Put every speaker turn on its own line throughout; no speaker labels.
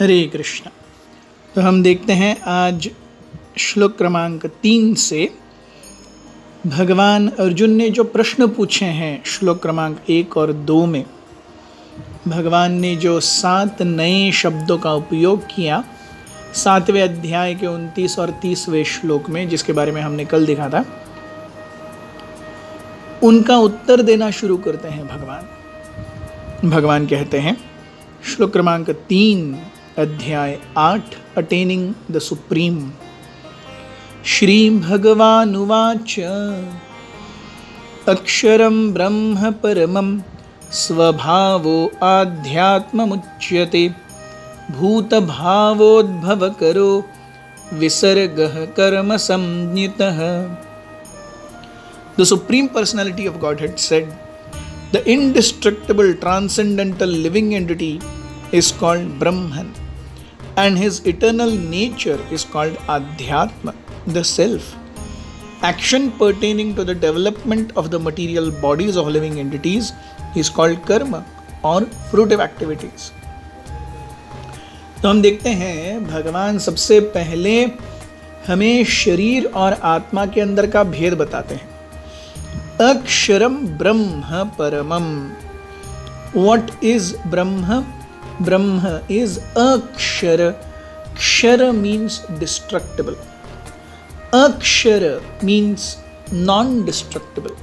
हरे कृष्ण। तो हम देखते हैं आज श्लोक क्रमांक 3 से भगवान अर्जुन ने जो प्रश्न पूछे हैं श्लोक क्रमांक 1 और 2 में भगवान ने जो 7 नए शब्दों का उपयोग किया 7वें अध्याय के 29 और 30वें श्लोक में, जिसके बारे में हमने कल देखा था, उनका उत्तर देना शुरू करते हैं। भगवान कहते हैं श्लोक क्रमांक 3 अध्याय 8 अटेनिंग द सुप्रीम। श्री भगवानुवाच अक्षरं ब्रह्म परमं स्वभावो आध्यात्ममुच्यते भूतभावोद्भवकरो विसर्गः कर्म संज्ञितः। The Supreme Personality of Godhead said, the indestructible transcendental living entity is called Brahman and his eternal nature is called Adhyatma, the self. Action pertaining to the development of the material bodies of living entities is called karma or fruitive activities. तो हम देखते हैं भगवान सबसे पहले हमें शरीर और आत्मा के अंदर का भेद बताते हैं। अक्षरम ब्रह्म परमम। What is Brahma? Brahma is Akshara. Kshara means destructible. Akshara means non-destructible.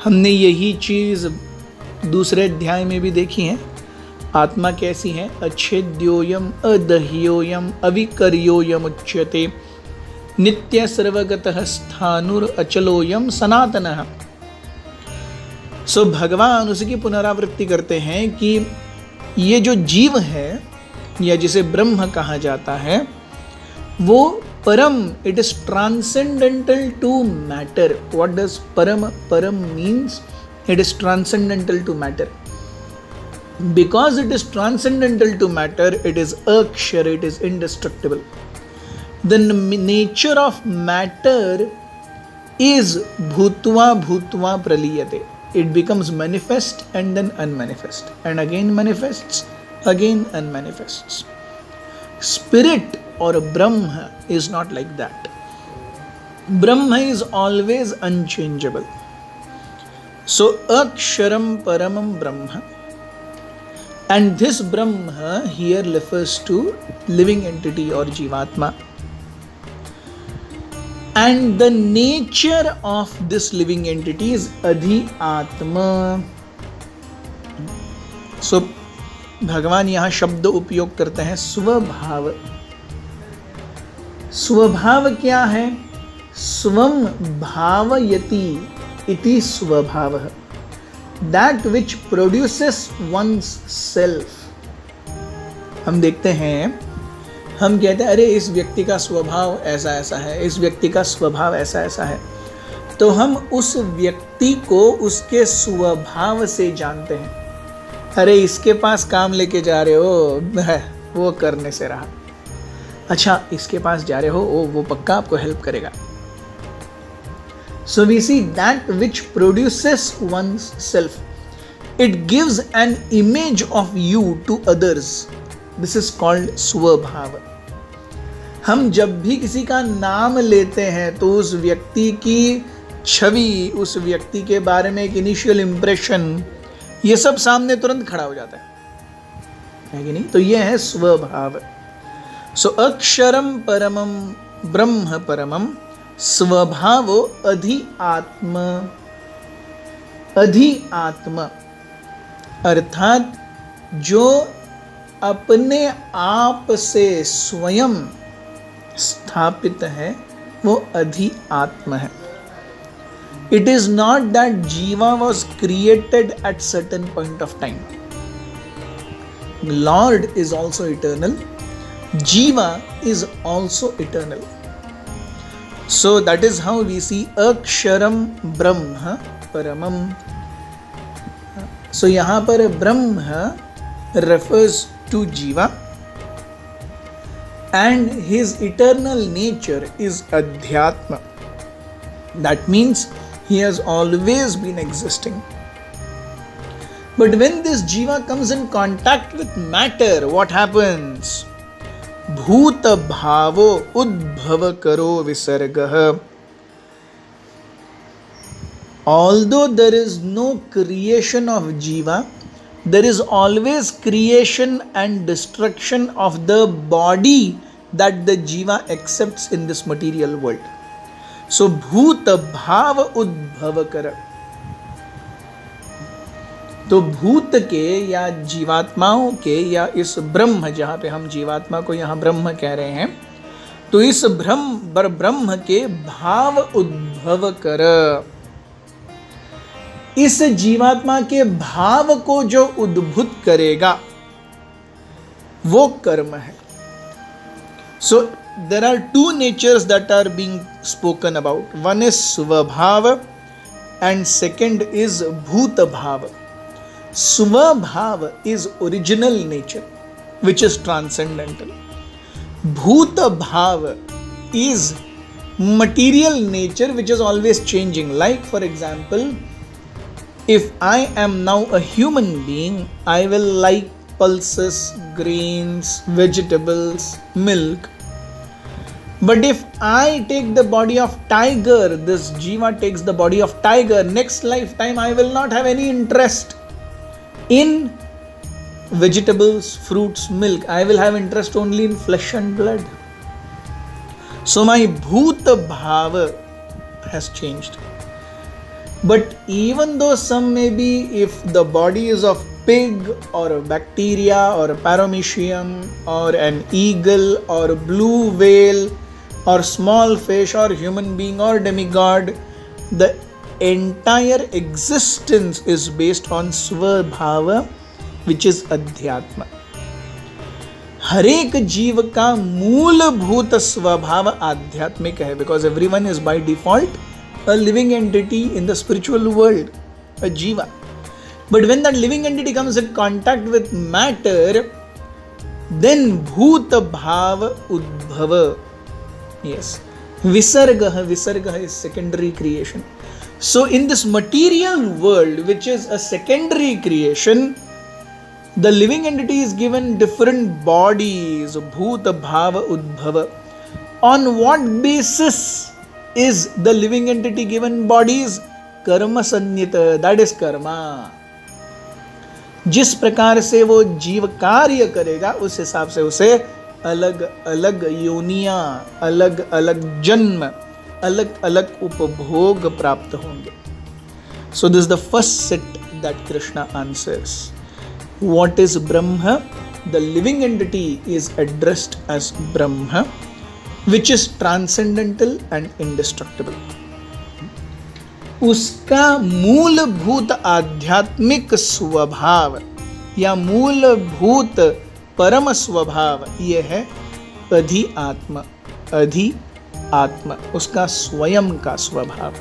हमने यही चीज दूसरे अध्याय में भी देखी है। आत्मा कैसी है? अच्छेद्योयम अदह्योयम अविकर्योयम उच्यते नित्य सर्वगतः स्थाणुर अचलोयम सनातनः। सो भगवान उसी की पुनरावृत्ति करते हैं कि ये जो जीव है या जिसे ब्रह्म कहा जाता है वो परम, it is transcendental to matter. What does परम? परम means it is transcendental to matter. Because it is transcendental to matter, it is अक्षर, it is indestructible. The nature of matter is bhutva bhutva praliyate. It becomes manifest and then unmanifest, and again manifests, again unmanifests. Spirit or Brahma is not like that. Brahma is always unchangeable. So Aksharam Paramam Brahma, and this Brahma here refers to living entity or Jivatma. And the nature of this living entity is Adhyatma. So भगवान यहाँ शब्द उपयोग करते हैं स्वभाव। स्वभाव क्या है? स्वम भावयति इति स्वभावः। That which produces one's self. हम देखते हैं, हम कहते हैं अरे इस व्यक्ति का स्वभाव ऐसा ऐसा है, इस व्यक्ति का स्वभाव ऐसा ऐसा है, तो हम उस व्यक्ति को उसके स्वभाव से जानते हैं। अरे इसके पास काम लेके जा रहे हो, वो करने से रहा। अच्छा इसके पास जा रहे हो, वो पक्का आपको हेल्प करेगा। So we see that which produces one's self. It gives an image of you to others. This is called स्वभाव। हम जब भी किसी का नाम लेते हैं तो उस व्यक्ति की छवि, उस व्यक्ति के बारे में एक इनिशियल इंप्रेशन, ये सब सामने तुरंत खड़ा हो जाता है कि नहीं? तो ये है स्वभाव। सो अक्षरम परमम ब्रह्म परमम स्वभावो अधिआत्मा। अधिआत्मा अर्थात जो अपने आप से स्वयं स्थापित है वो अधिआत्मा है। It is not that Jiva was created at certain point of time. Lord is also eternal. Jiva is also eternal. So that is how we see Aksharam Brahma Paramam. So यहाँ पर Brahma refers to Jiva and his eternal nature is Adhyatma. That means he has always been existing. But when this jiva comes in contact with matter, what happens? Bhuta bhavo udbhava karo visargah. Although there is no creation of jiva, there is always creation and destruction of the body that the jiva accepts in this material world. So bhuta bhava udbhava kara. तो भूत के या जीवात्माओं के या इस ब्रह्म, जहाँ पे हम जीवात्मा को यहाँ ब्रह्म कह रहे हैं, तो इस ब्रह्म के भाव उद्भव कर, इस जीवात्मा के भाव को जो उद्भूत करेगा वो कर्म है. So there are two natures that are being spoken about. One is स्वभाव एंड सेकंड इज भूत भाव. Swabhav is original nature, which is transcendental. Bhuta bhav is material nature, which is always changing. Like, for example, if I am now a human being, I will like pulses, grains, vegetables, milk. But if I take the body of tiger, this jiva takes the body of tiger, next lifetime I will not have any interest in vegetables, fruits, milk. I will have interest only in flesh and blood. So my bhuta bhava has changed. But even though some may be, if the body is of pig or a bacteria or a paramecium or an eagle or a blue whale or small fish or human being or demigod, the entire existence is based on स्वभाव, which is अध्यात्म. हर एक जीव का मूलभूत स्वभाव आध्यात्मिक है, because everyone is by default a living entity in the spiritual world, a jiva. But when that living entity comes in contact with matter, then bhuta bhava udbhava. Yes, visarga is secondary creation. So in this material world, which is a secondary creation, the living entity is given different bodies, bhuta bhava udbhava. On what basis is the living entity given bodies? Karma sanyata, that is karma. जिस प्रकार से वो जीव कार्य करेगा, उस हिसाब से उसे अलग अलग योनियां, अलग अलग जन्म, अलग अलग उपभोग प्राप्त होंगे. So this is the first set that Krishna answers. What is Brahma? The living entity is addressed as Brahma, which is transcendental and indestructible. उसका मूलभूत आध्यात्मिक स्वभाव या मूलभूत परम स्वभाव यह है अधिआत्म. आत्मा उसका स्वयं का स्वभाव.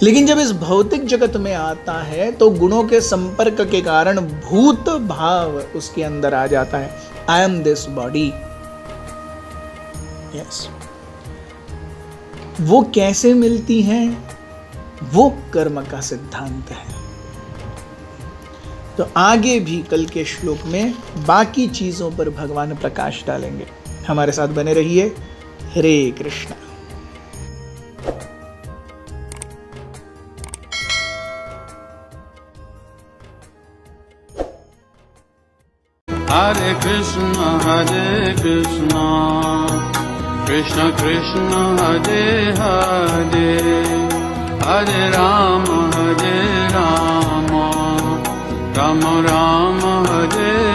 लेकिन जब इस भौतिक जगत में आता है तो गुणों के संपर्क के कारण भूत भाव उसके अंदर आ जाता है. I am this body. Yes, वो कैसे मिलती हैं? वो कर्म का सिद्धांत है. तो आगे भी कल के श्लोक में बाकी चीजों पर भगवान प्रकाश डालेंगे. हमारे साथ बने रहिए. हरे Krishna.
Hare Krishna, Krishna Krishna, Hare Hare, Hare Rama, Rama Rama, Hare